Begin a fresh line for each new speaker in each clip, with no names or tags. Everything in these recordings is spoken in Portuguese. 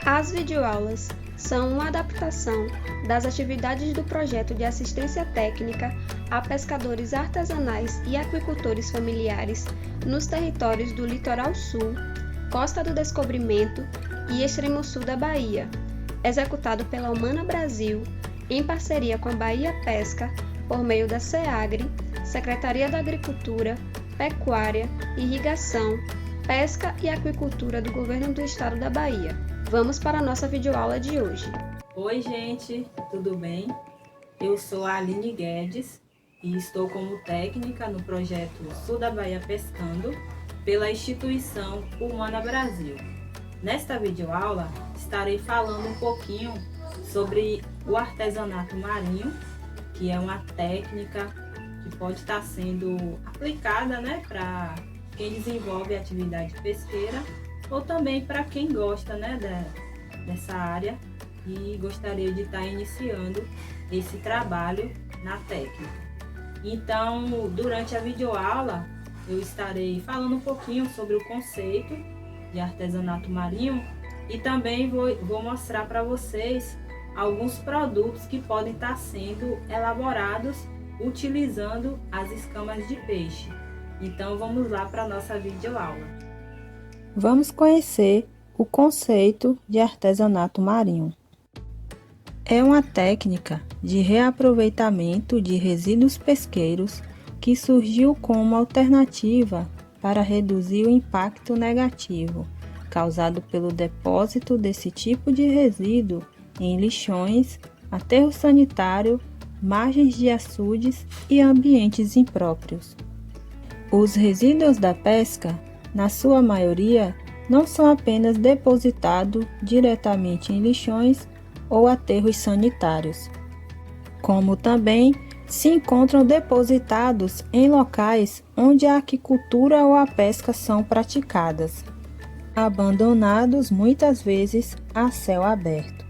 As videoaulas são uma adaptação das atividades do projeto de assistência técnica a pescadores artesanais e aquicultores familiares nos territórios do Litoral Sul, Costa do Descobrimento e Extremo Sul da Bahia, executado pela Humana Brasil em parceria com a Bahia Pesca por meio da SEAGRE, Secretaria da Agricultura, Pecuária, Irrigação, Pesca e Aquicultura do Governo do Estado da Bahia. Vamos para a nossa videoaula de hoje.
Oi, gente, tudo bem? Eu sou a Aline Guedes e estou como técnica no projeto Sul da Bahia Pescando pela instituição Humana Brasil. Nesta videoaula, estarei falando um pouquinho sobre o artesanato marinho, que é uma técnica que pode estar sendo aplicada, para quem desenvolve atividade pesqueira ou também para quem gosta, dessa área e gostaria de estar iniciando esse trabalho na técnica. Então, durante a videoaula, eu estarei falando um pouquinho sobre o conceito de artesanato marinho e também vou mostrar para vocês alguns produtos que podem estar sendo elaborados utilizando as escamas de peixe. Então, vamos lá para a nossa videoaula.
Vamos conhecer o conceito de artesanato marinho. É uma técnica de reaproveitamento de resíduos pesqueiros que surgiu como alternativa para reduzir o impacto negativo causado pelo depósito desse tipo de resíduo em lixões, aterro sanitário, margens de açudes e ambientes impróprios. Os resíduos da pesca, na sua maioria, não são apenas depositados diretamente em lixões ou aterros sanitários, como também se encontram depositados em locais onde a aquicultura ou a pesca são praticadas, abandonados muitas vezes a céu aberto.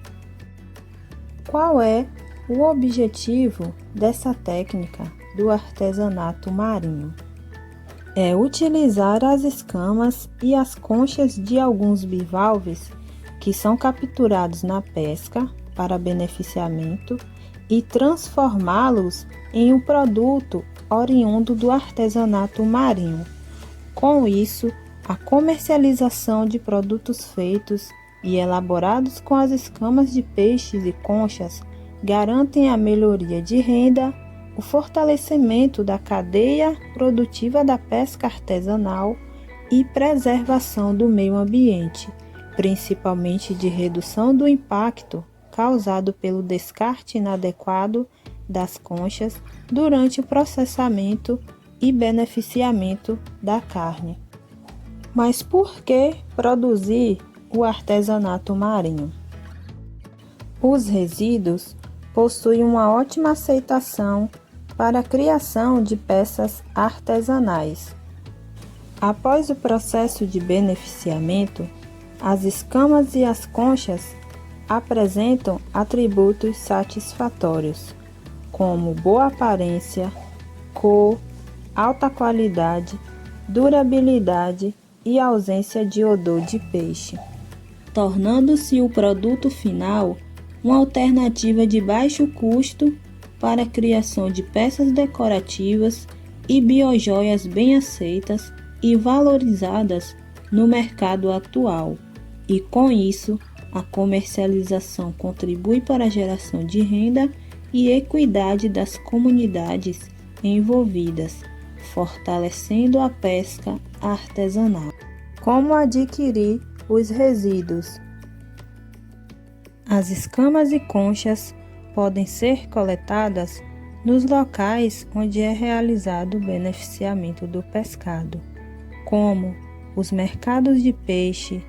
Qual é o objetivo dessa técnica do artesanato marinho? É utilizar as escamas e as conchas de alguns bivalves que são capturados na pesca para beneficiamento e transformá-los em um produto oriundo do artesanato marinho. Com isso, a comercialização de produtos feitos e elaborados com as escamas de peixes e conchas garantem a melhoria de renda, o fortalecimento da cadeia produtiva da pesca artesanal e preservação do meio ambiente, principalmente de redução do impacto causado pelo descarte inadequado das conchas durante o processamento e beneficiamento da carne. Mas por que produzir o artesanato marinho? Os resíduos possuem uma ótima aceitação para a criação de peças artesanais. Após o processo de beneficiamento, as escamas e as conchas apresentam atributos satisfatórios, como boa aparência, cor, alta qualidade, durabilidade e ausência de odor de peixe, tornando-se o produto final uma alternativa de baixo custo para a criação de peças decorativas e biojoias bem aceitas e valorizadas no mercado atual. E com isso, a comercialização contribui para a geração de renda e equidade das comunidades envolvidas, fortalecendo a pesca artesanal. Como adquirir os resíduos? As escamas e conchas podem ser coletadas nos locais onde é realizado o beneficiamento do pescado, como os mercados de peixe,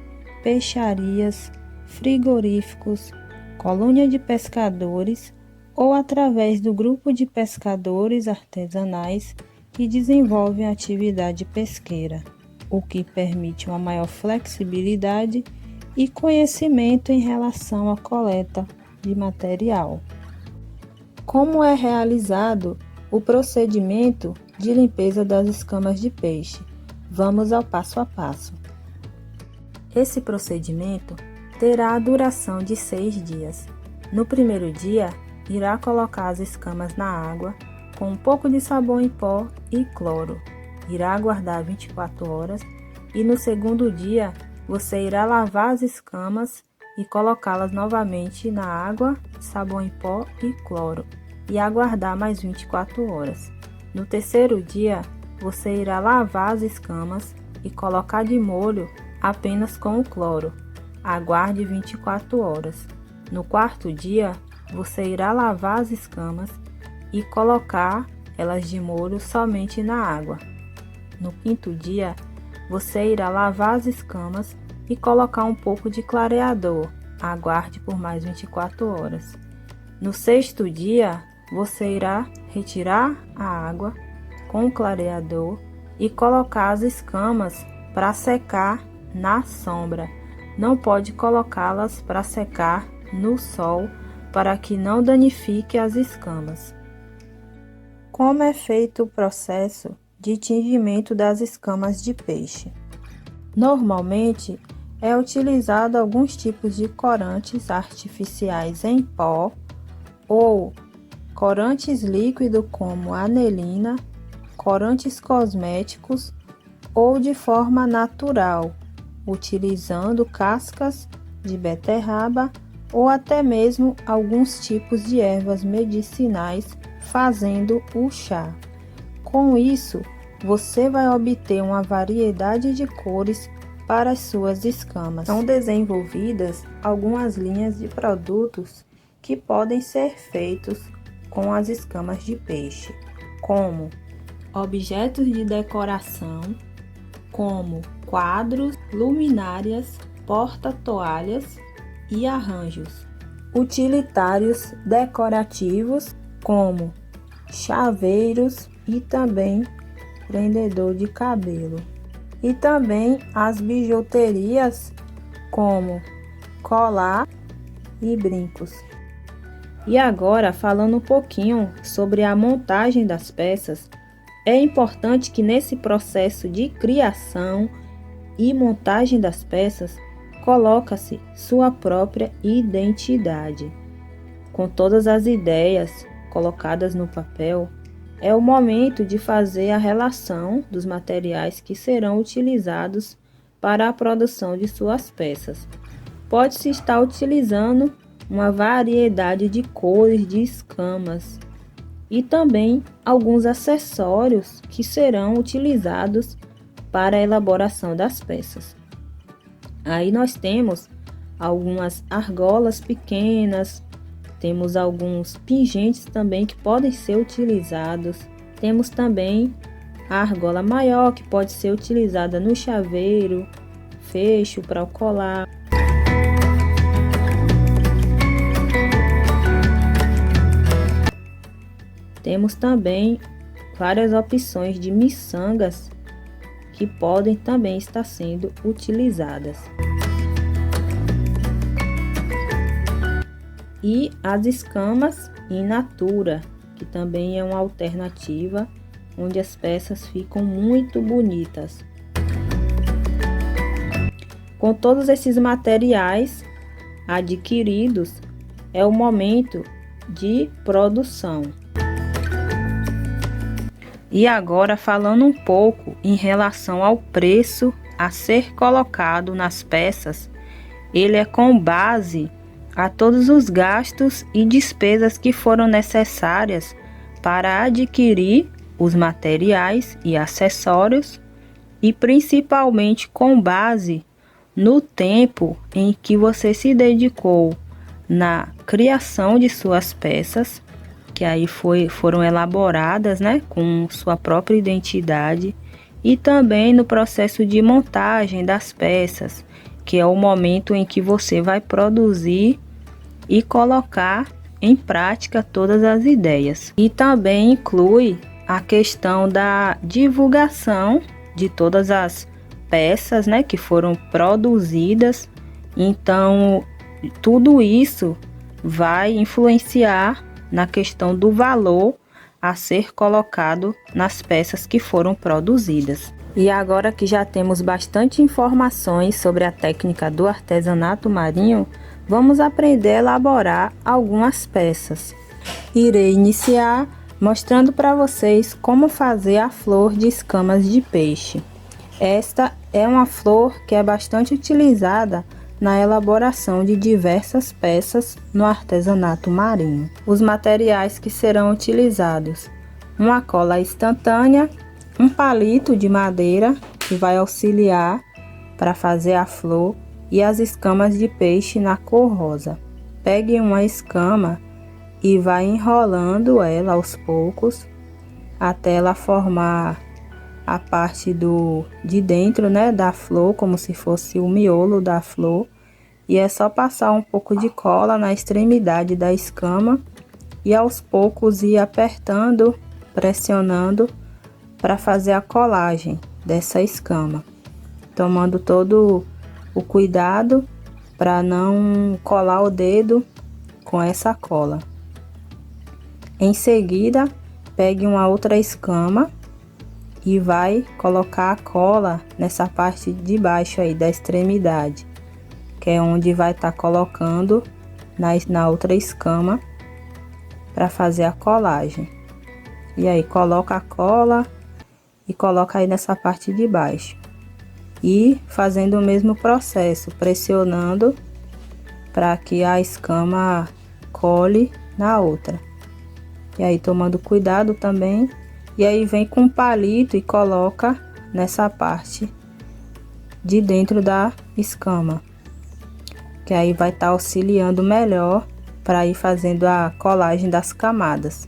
peixarias, frigoríficos, colônia de pescadores ou através do grupo de pescadores artesanais que desenvolvem a atividade pesqueira, o que permite uma maior flexibilidade e conhecimento em relação à coleta de material. Como é realizado o procedimento de limpeza das escamas de peixe? Vamos ao passo a passo. Esse procedimento terá a duração de 6 dias. No primeiro dia, irá colocar as escamas na água com um pouco de sabão em pó e cloro. Irá aguardar 24 horas e no segundo dia, você irá lavar as escamas e colocá-las novamente na água, sabão em pó e cloro e aguardar mais 24 horas. No terceiro dia, você irá lavar as escamas e colocar de molho apenas com o cloro. Aguarde 24 horas. No quarto dia, você irá lavar as escamas e colocar elas de molho somente na água. No quinto dia, você irá lavar as escamas e colocar um pouco de clareador. Aguarde por mais 24 horas. No sexto dia, você irá retirar a água com o clareador e colocar as escamas para secar na sombra. Não pode colocá-las para secar no sol para que não danifique as escamas. Como é feito o processo de tingimento das escamas de peixe? Normalmente, é utilizado alguns tipos de corantes artificiais em pó ou corantes líquidos como anilina, corantes cosméticos ou de forma natural, utilizando cascas de beterraba ou até mesmo alguns tipos de ervas medicinais fazendo o chá. Com isso, você vai obter uma variedade de cores para as suas escamas. São desenvolvidas algumas linhas de produtos que podem ser feitos com as escamas de peixe, como objetos de decoração, como quadros, luminárias, porta-toalhas e arranjos. Utilitários decorativos, como chaveiros e também prendedor de cabelo. E também as bijuterias, como colar e brincos. E agora, falando um pouquinho sobre a montagem das peças, é importante que nesse processo de criação e montagem das peças, coloca-se sua própria identidade. Com todas as ideias colocadas no papel, é o momento de fazer a relação dos materiais que serão utilizados para a produção de suas peças. Pode-se estar utilizando uma variedade de cores de escamas e também alguns acessórios que serão utilizados para a elaboração das peças. Aí nós temos algumas argolas pequenas, temos alguns pingentes também que podem ser utilizados, temos também a argola maior que pode ser utilizada no chaveiro, fecho para o colar. Temos também várias opções de miçangas que podem também estar sendo utilizadas. E as escamas in natura, que também é uma alternativa, onde as peças ficam muito bonitas. Com todos esses materiais adquiridos, é o momento de produção. E agora falando um pouco em relação ao preço a ser colocado nas peças, ele é com base a todos os gastos e despesas que foram necessárias para adquirir os materiais e acessórios e principalmente com base no tempo em que você se dedicou na criação de suas peças, que aí foram elaboradas, né, com sua própria identidade, e também no processo de montagem das peças, que é o momento em que você vai produzir e colocar em prática todas as ideias. E também inclui a questão da divulgação de todas as peças, né, que foram produzidas. Então, tudo isso vai influenciar na questão do valor a ser colocado nas peças que foram produzidas. E agora que já temos bastante informações sobre a técnica do artesanato marinho, vamos aprender a elaborar algumas peças. Irei iniciar mostrando para vocês como fazer a flor de escamas de peixe. Esta é uma flor que é bastante utilizada na elaboração de diversas peças no artesanato marinho. Os materiais que serão utilizados: uma cola instantânea, um palito de madeira que vai auxiliar para fazer a flor e as escamas de peixe na cor rosa. Pegue uma escama e vai enrolando ela aos poucos até ela formar a parte de dentro, né, da flor, como se fosse o miolo da flor. E é só passar um pouco de cola na extremidade da escama e aos poucos ir apertando, pressionando para fazer a colagem dessa escama, tomando todo o cuidado para não colar o dedo com essa cola. Em seguida, pegue uma outra escama e vai colocar a cola nessa parte de baixo aí da extremidade, que é onde vai estar colocando na outra escama para fazer a colagem. E aí coloca a cola e coloca aí nessa parte de baixo e fazendo o mesmo processo, pressionando para que a escama cole na outra. E aí tomando cuidado também. E aí vem com um palito e coloca nessa parte de dentro da escama, que aí vai estar auxiliando melhor para ir fazendo a colagem das camadas.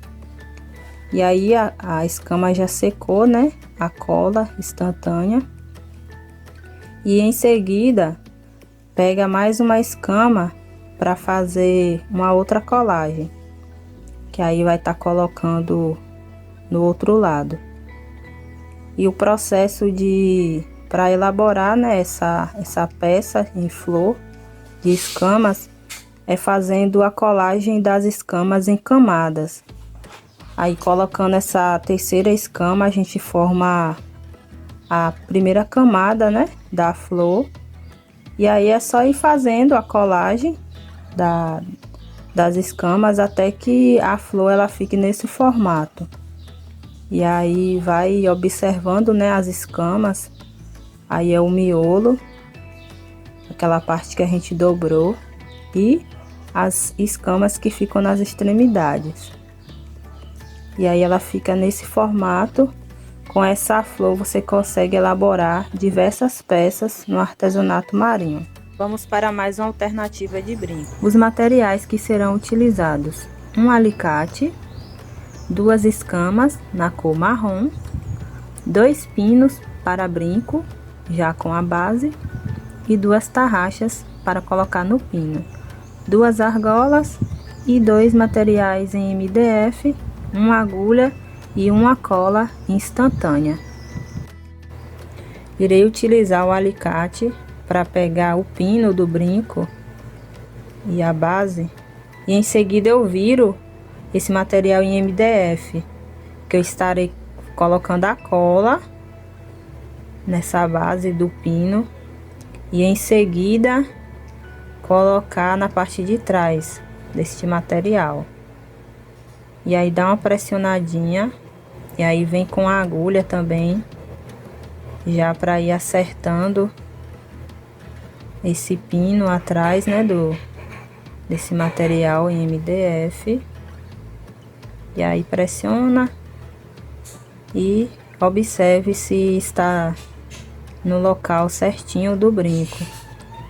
E aí a escama já secou, né? A cola instantânea. E em seguida pega mais uma escama para fazer uma outra colagem, que aí vai estar colocando no outro lado. E o processo para elaborar, né, essa peça em flor de escamas é fazendo a colagem das escamas em camadas. Aí colocando essa terceira escama, a gente forma a primeira camada, né, da flor. E aí é só ir fazendo a colagem das escamas até que a flor ela fique nesse formato. E aí vai observando, né, as escamas. Aí é o miolo, aquela parte que a gente dobrou, e as escamas que ficam nas extremidades. E aí ela fica nesse formato. Com essa flor você consegue elaborar diversas peças no artesanato marinho. Vamos para mais uma alternativa de brinco. Os materiais que serão utilizados: um alicate, 2 escamas na cor marrom, 2 pinos para brinco, já com a base, e 2 tarraxas para colocar no pino, 2 argolas e 2 materiais em MDF, uma agulha e uma cola instantânea. Irei utilizar o alicate para pegar o pino do brinco e a base, e em seguida eu viro esse material em MDF, que eu estarei colocando a cola nessa base do pino e em seguida colocar na parte de trás deste material. E aí dá uma pressionadinha e aí vem com a agulha também, já para ir acertando esse pino atrás, né, desse material em MDF. E aí pressiona e observe se está no local certinho do brinco.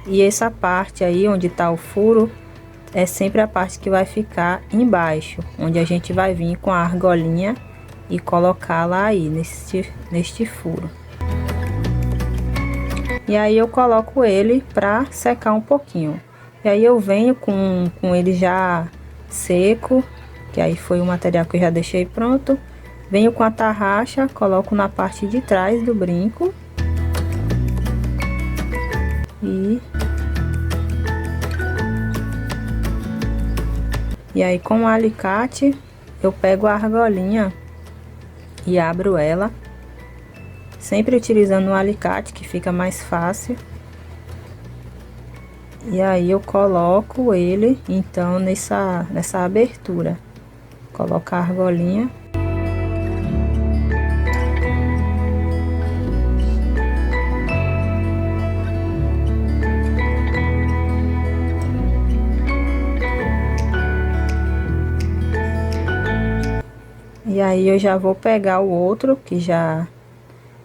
E essa parte aí onde está o furo é sempre a parte que vai ficar embaixo, onde a gente vai vir com a argolinha e colocá-la aí neste furo. E aí eu coloco ele para secar um pouquinho. E aí eu venho com ele já seco, que aí foi o material que eu já deixei pronto. Venho com a tarraxa, coloco na parte de trás do brinco. E aí com o alicate eu pego a argolinha e abro ela, sempre utilizando um alicate, que fica mais fácil. E aí eu coloco ele, então, nessa abertura. Coloco a argolinha. E aí eu já vou pegar o outro, que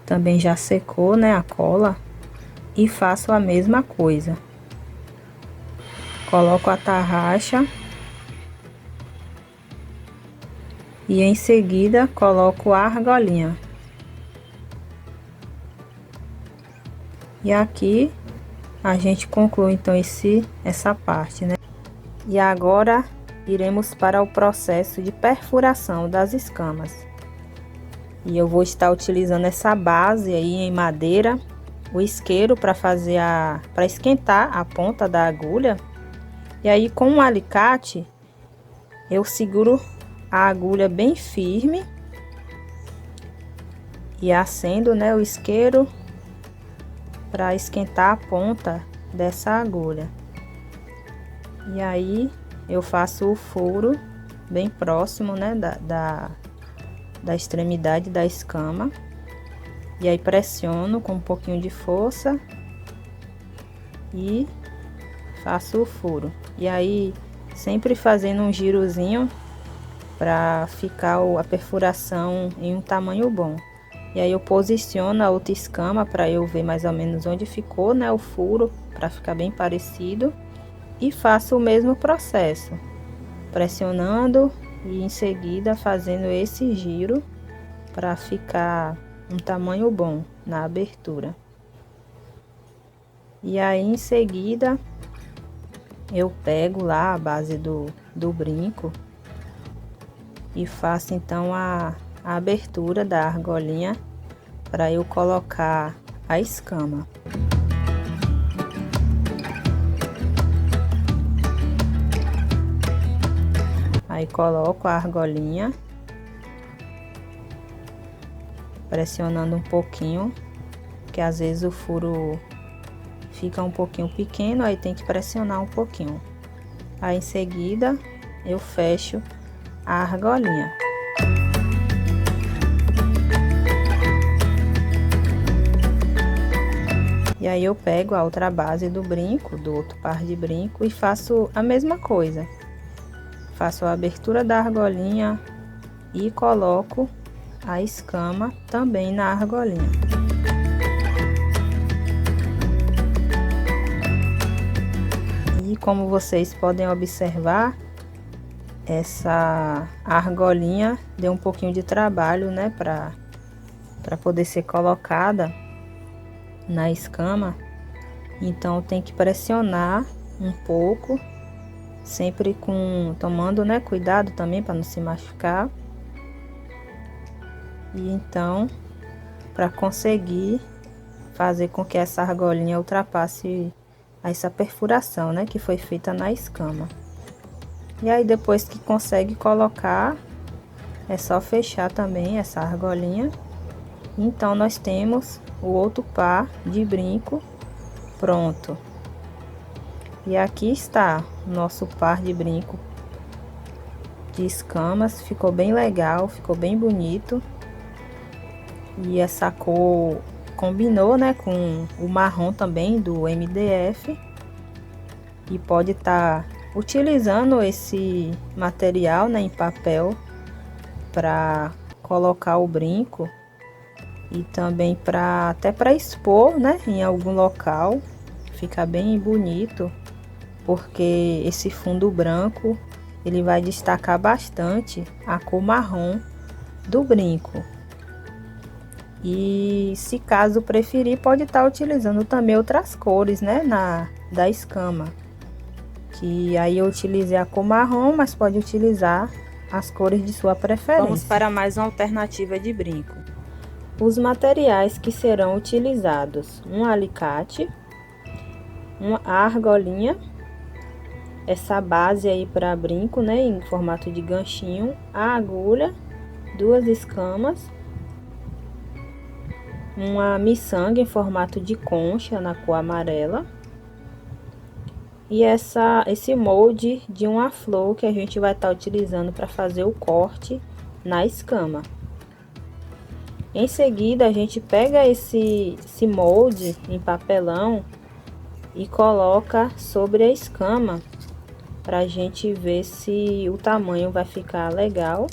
também já secou, né, a cola. E faço a mesma coisa. Coloco a tarraxa. E em seguida coloco a argolinha. E aqui a gente conclui então essa parte, né? E agora iremos para o processo de perfuração das escamas. E eu vou estar utilizando essa base aí em madeira, o isqueiro para esquentar a ponta da agulha. E aí com um alicate eu seguro a agulha bem firme e acendo, né, o isqueiro para esquentar a ponta dessa agulha. E aí eu faço o furo bem próximo, né, da extremidade da escama. E aí pressiono com um pouquinho de força e faço o furo. E aí sempre fazendo um girozinho para ficar a perfuração em um tamanho bom. E aí eu posiciono a outra escama para eu ver mais ou menos onde ficou, né, o furo, para ficar bem parecido. E faço o mesmo processo, pressionando e em seguida fazendo esse giro para ficar um tamanho bom na abertura. E aí em seguida eu pego lá a base do brinco e faço então a abertura da argolinha para eu colocar a escama. Aí coloco a argolinha, pressionando um pouquinho, que às vezes o furo fica um pouquinho pequeno, aí tem que pressionar um pouquinho. Aí em seguida eu fecho a argolinha. E aí eu pego a outra base do brinco, do outro par de brinco, e faço a mesma coisa. Faço a abertura da argolinha e coloco a escama também na argolinha. E como vocês podem observar, essa argolinha deu um pouquinho de trabalho, né, para poder ser colocada na escama. Então tem que pressionar um pouco, sempre tomando, né, cuidado também para não se machucar. E então, para conseguir fazer com que essa argolinha ultrapasse essa perfuração, né, que foi feita na escama. E aí depois que consegue colocar, é só fechar também essa argolinha. Então nós temos o outro par de brinco pronto. E aqui está o nosso par de brinco de escamas. Ficou bem legal, ficou bem bonito. E essa cor combinou, né, com o marrom também do MDF. E pode estar utilizando esse material, né, em papel para colocar o brinco e também até para expor, né, em algum local. Fica bem bonito, porque esse fundo branco ele vai destacar bastante a cor marrom do brinco. E se caso preferir, pode estar utilizando também outras cores, né, da escama. Que aí eu utilizei a cor marrom, mas pode utilizar as cores de sua preferência. Vamos para mais uma alternativa de brinco. Os materiais que serão utilizados: um alicate, uma argolinha, essa base aí para brinco, né, em formato de ganchinho, a agulha, duas escamas, uma miçanga em formato de concha na cor amarela. E esse molde de uma flor que a gente vai estar utilizando para fazer o corte na escama. Em seguida, a gente pega esse molde em papelão e coloca sobre a escama para a gente ver se o tamanho vai ficar legal,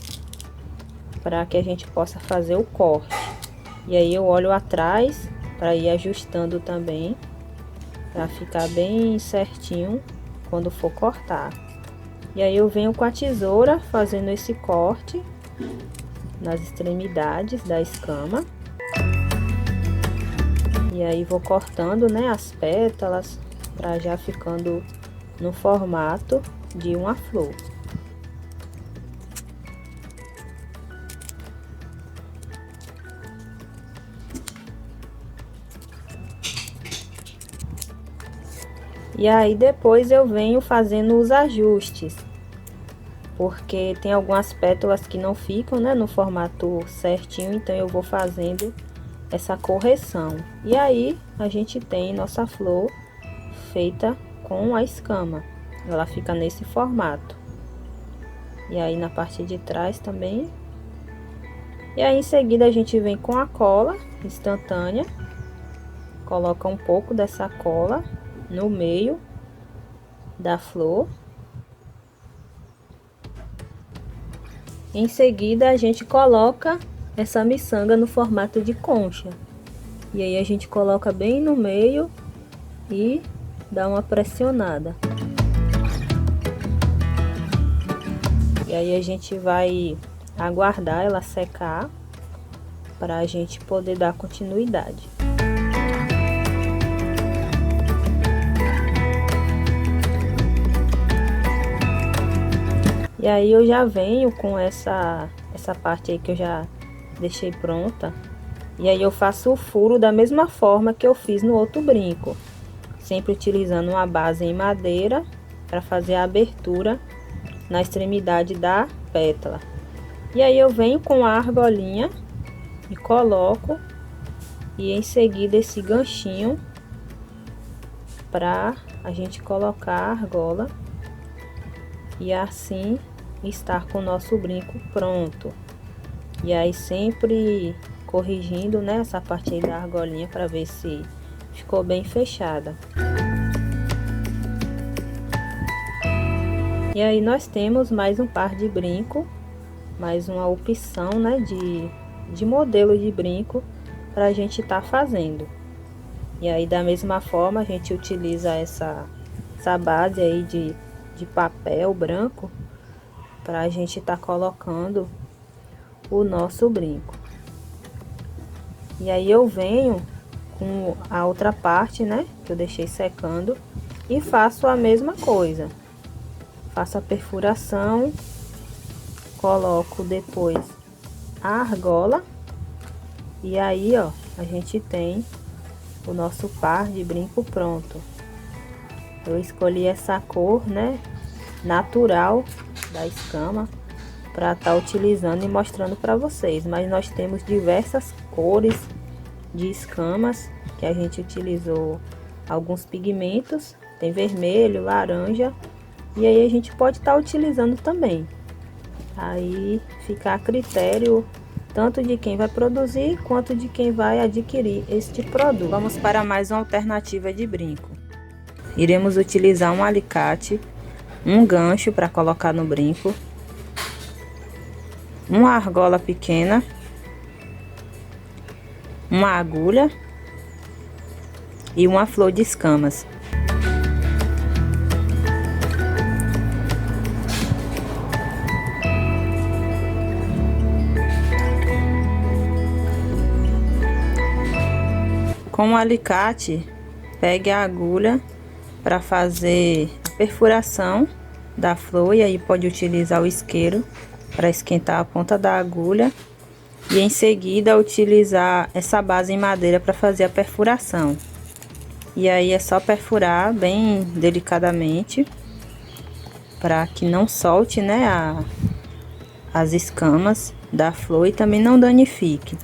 para que a gente possa fazer o corte. E aí eu olho atrás para ir ajustando também, para ficar bem certinho quando for cortar. E aí eu venho com a tesoura fazendo esse corte nas extremidades da escama. E aí vou cortando, né, as pétalas para já ficando no formato de uma flor. E aí depois eu venho fazendo os ajustes, porque tem algumas pétalas que não ficam, né, no formato certinho, então eu vou fazendo essa correção. E aí a gente tem nossa flor feita com a escama, ela fica nesse formato. E aí na parte de trás também. E aí em seguida a gente vem com a cola instantânea, coloca um pouco dessa cola no meio da flor. Em seguida a gente coloca essa miçanga no formato de concha. E aí a gente coloca bem no meio e dá uma pressionada. E aí a gente vai aguardar ela secar para a gente poder dar continuidade. E aí eu já venho com essa parte aí que eu já deixei pronta. E aí eu faço o furo da mesma forma que eu fiz no outro brinco. Sempre utilizando uma base em madeira para fazer a abertura na extremidade da pétala. E aí eu venho com a argolinha e coloco. E em seguida esse ganchinho para a gente colocar a argola. E assim estar com o nosso brinco pronto. E aí sempre corrigindo, né, essa parte aí da argolinha para ver se ficou bem fechada. E aí nós temos mais um par de brinco, mais uma opção, né, de modelo de brinco para a gente estar fazendo. E aí da mesma forma a gente utiliza essa base aí de papel branco para a gente estar colocando o nosso brinco. E aí eu venho com a outra parte, né, que eu deixei secando, e faço a mesma coisa. Faço a perfuração, coloco depois a argola, e aí, ó, a gente tem o nosso par de brinco pronto. Eu escolhi essa cor, né, natural da escama para estar utilizando e mostrando para vocês, mas nós temos diversas cores de escamas que a gente utilizou alguns pigmentos, tem vermelho, laranja, e aí a gente pode estar utilizando também. Aí fica a critério tanto de quem vai produzir quanto de quem vai adquirir este produto. Vamos para mais uma alternativa de brinco. Iremos utilizar um alicate, um gancho para colocar no brinco, uma argola pequena, uma agulha e uma flor de escamas. Com o alicate, pegue a agulha para fazer a perfuração da flor, e aí pode utilizar o isqueiro para esquentar a ponta da agulha, e em seguida utilizar essa base em madeira para fazer a perfuração. E aí é só perfurar bem delicadamente para que não solte, né, as escamas da flor e também não danifique.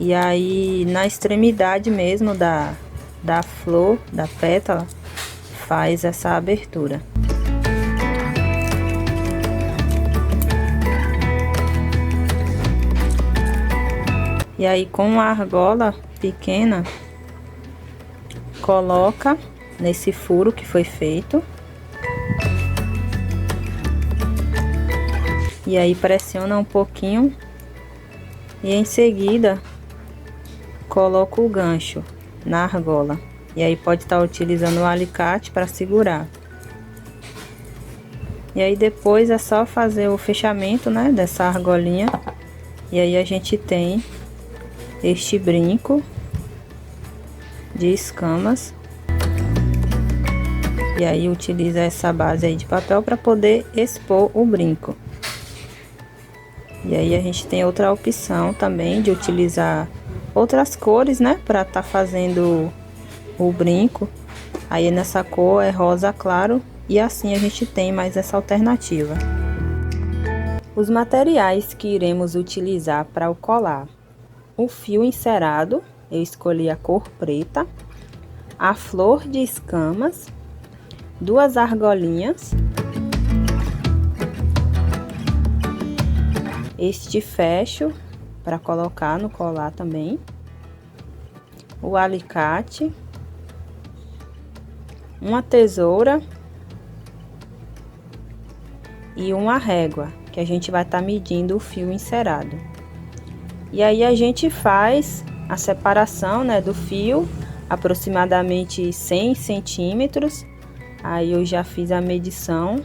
E aí na extremidade mesmo da flor, da pétala, faz essa abertura. E aí com a argola pequena, coloca nesse furo que foi feito. E aí pressiona um pouquinho e em seguida coloca o gancho na argola. E aí pode estar utilizando o alicate para segurar. E aí depois é só fazer o fechamento, né, dessa argolinha. E aí a gente tem este brinco de escamas. E aí utiliza essa base aí de papel para poder expor o brinco. E aí a gente tem outra opção também de utilizar outras cores, né, para tá fazendo o brinco. Aí nessa cor é rosa claro e assim a gente tem mais essa alternativa. Os materiais que iremos utilizar para o colar: o fio encerado, eu escolhi a cor preta, a flor de escamas, 2 argolinhas, este fecho para colocar no colar também, o alicate, uma tesoura e uma régua, que a gente vai estar medindo o fio encerado. E aí a gente faz a separação, né, do fio, aproximadamente 100 centímetros. Aí eu já fiz a medição.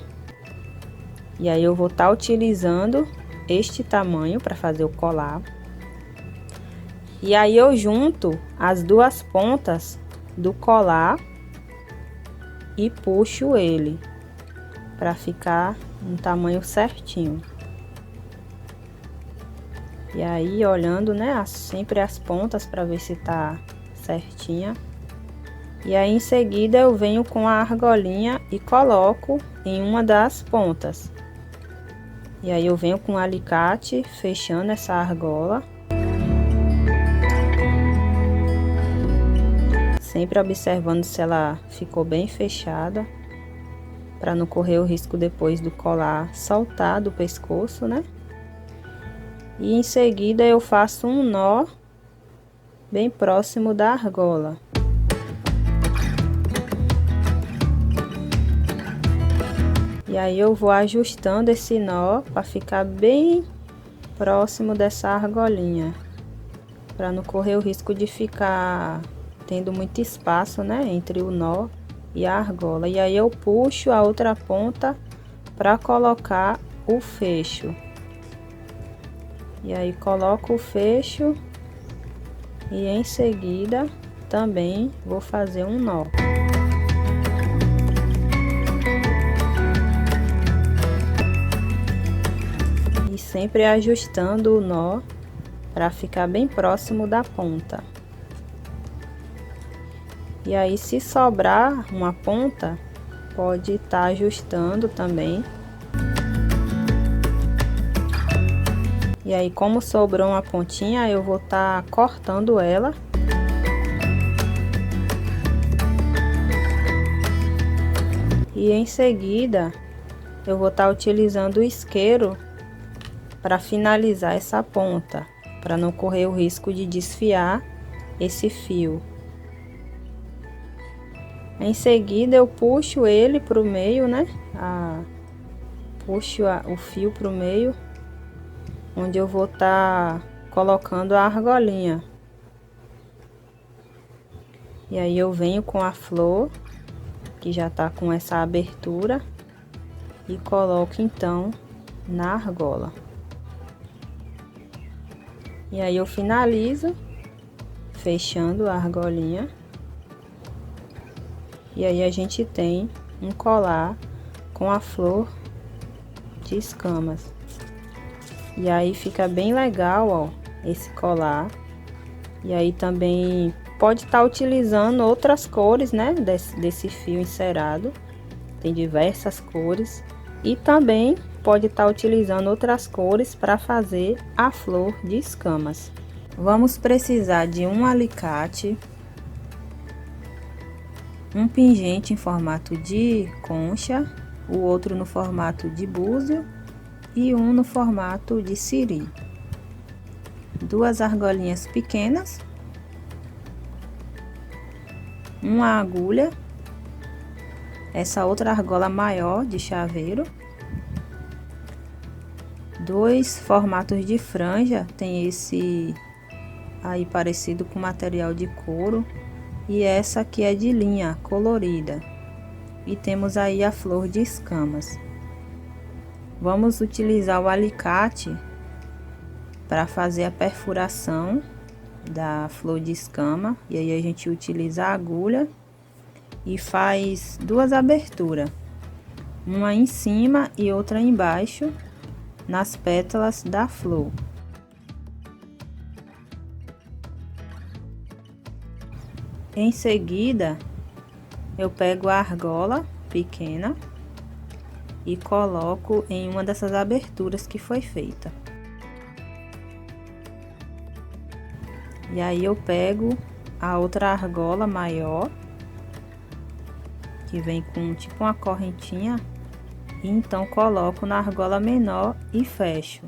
E aí eu vou estar utilizando este tamanho para fazer o colar. E aí eu junto as 2 pontas do colar e puxo ele para ficar um tamanho certinho. E aí olhando, né, sempre as pontas para ver se tá certinha. E aí em seguida eu venho com a argolinha e coloco em uma das pontas. E aí eu venho com o alicate fechando essa argola. Sempre observando se ela ficou bem fechada, para não correr o risco depois do colar soltar do pescoço, né? E em seguida eu faço um nó bem próximo da argola. E aí eu vou ajustando esse nó para ficar bem próximo dessa argolinha, para não correr o risco de ficar tendo muito espaço, né, entre o nó e a argola. E aí eu puxo a outra ponta para colocar o fecho. E aí coloco o fecho e em seguida também vou fazer um nó. E sempre ajustando o nó para ficar bem próximo da ponta. E aí se sobrar uma ponta, pode estar ajustando também. E aí como sobrou uma pontinha, eu vou estar cortando ela. E em seguida, eu vou estar utilizando o isqueiro para finalizar essa ponta, para não correr o risco de desfiar esse fio. Em seguida eu puxo ele para o meio, né? Puxo o fio para o meio, onde eu vou estar colocando a argolinha. E aí eu venho com a flor, que já tá com essa abertura, e coloco então na argola. E aí eu finalizo fechando a argolinha. E aí a gente tem um colar com a flor de escamas. E aí fica bem legal, ó, esse colar. E aí também pode estar utilizando outras cores, né, desse fio encerado. Tem diversas cores. E também pode estar utilizando outras cores para fazer a flor de escamas. Vamos precisar de um alicate, um pingente em formato de concha, o outro no formato de búzio e um no formato de siri. Duas argolinhas pequenas, uma agulha, essa outra argola maior de chaveiro, dois formatos de franja, tem esse aí parecido com material de couro e essa aqui é de linha colorida, e temos aí a flor de escamas. Vamos utilizar o alicate para fazer a perfuração da flor de escama, e aí a gente utiliza a agulha e faz duas aberturas, uma em cima e outra embaixo, nas pétalas da flor. Em seguida, eu pego a argola pequena e coloco em uma dessas aberturas que foi feita. E aí eu pego a outra argola maior, que vem com tipo uma correntinha, e então coloco na argola menor e fecho.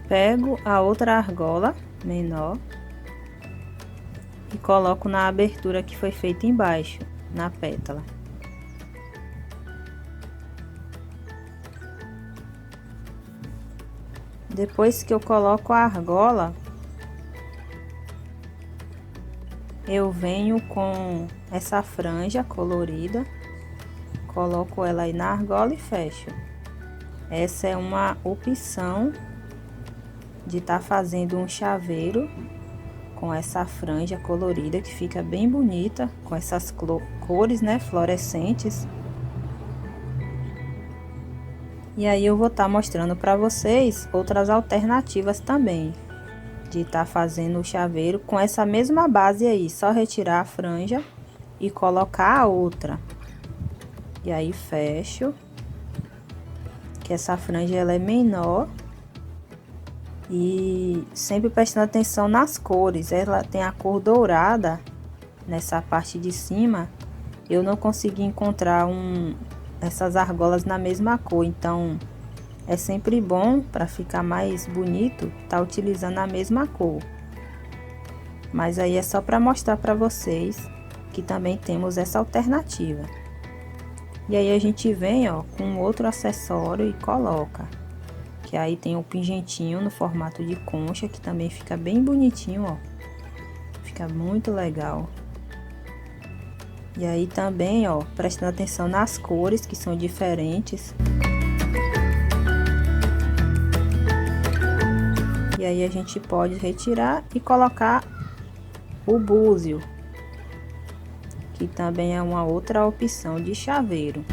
Pego a outra argola menor e coloco na abertura que foi feita embaixo, na pétala. Depois que eu coloco a argola, eu venho com essa franja colorida, coloco ela aí na argola e fecho. Essa é uma opção de estar fazendo um chaveiro com essa franja colorida, que fica bem bonita, com essas cores, né, fluorescentes. E aí eu vou estar mostrando para vocês outras alternativas também, de estar fazendo o chaveiro com essa mesma base aí, só retirar a franja e colocar a outra. E aí fecho, que essa franja ela é menor. E sempre prestando atenção nas cores, ela tem a cor dourada nessa parte de cima. Eu não consegui encontrar essas argolas na mesma cor, então é sempre bom, para ficar mais bonito, tá utilizando a mesma cor. Mas aí é só para mostrar para vocês que também temos essa alternativa. E aí a gente vem, ó, com outro acessório e coloca. Que aí tem o pingentinho no formato de concha, que também fica bem bonitinho, ó. Fica muito legal. E aí também, ó, prestando atenção nas cores, que são diferentes. E aí a gente pode retirar e colocar o búzio, que também é uma outra opção de chaveiro.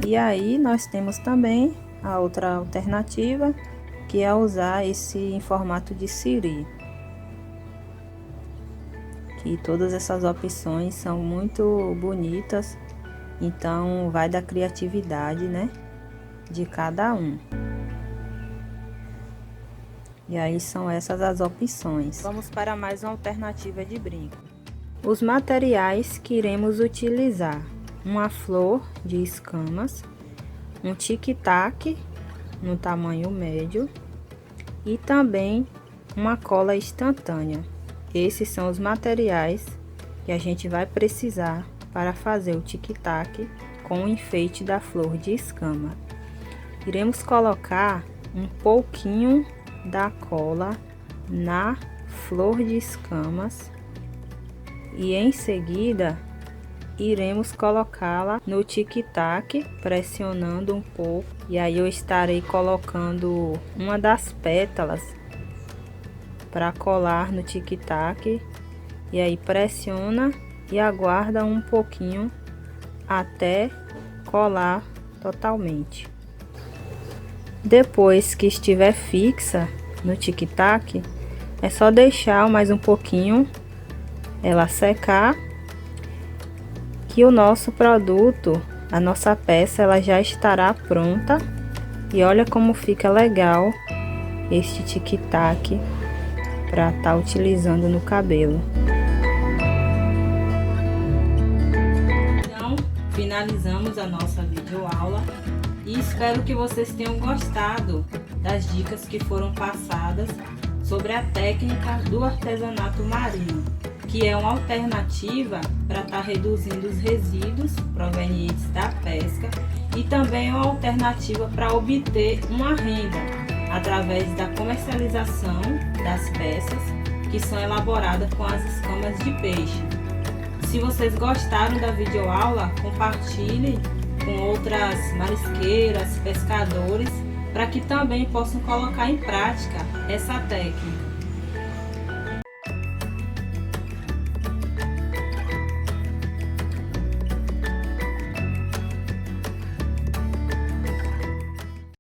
E aí nós temos também a outra alternativa, que é usar esse em formato de siri. Que todas essas opções são muito bonitas, então vai da criatividade, né, de cada um. E aí são essas as opções. Vamos para mais uma alternativa de brinco. Os materiais que iremos utilizar: uma flor de escamas, um tic-tac no tamanho médio e também uma cola instantânea. Esses são os materiais que a gente vai precisar para fazer o tic-tac com o enfeite da flor de escama. Iremos colocar um pouquinho da cola na flor de escamas e em seguida iremos colocá-la no tic-tac, pressionando um pouco, e aí eu estarei colocando uma das pétalas para colar no tic-tac, e aí pressiona e aguarda um pouquinho até colar totalmente. Depois que estiver fixa no tic-tac, é só deixar mais um pouquinho ela secar que o nosso produto, a nossa peça, ela já estará pronta. E olha como fica legal este tic-tac para estar utilizando no cabelo.
Então, finalizamos a nossa videoaula e espero que vocês tenham gostado das dicas que foram passadas sobre a técnica do artesanato marinho, que é uma alternativa para estar reduzindo os resíduos provenientes da pesca e também é uma alternativa para obter uma renda através da comercialização das peças que são elaboradas com as escamas de peixe. Se vocês gostaram da videoaula, compartilhem com outras marisqueiras, pescadores, para que também possam colocar em prática essa técnica.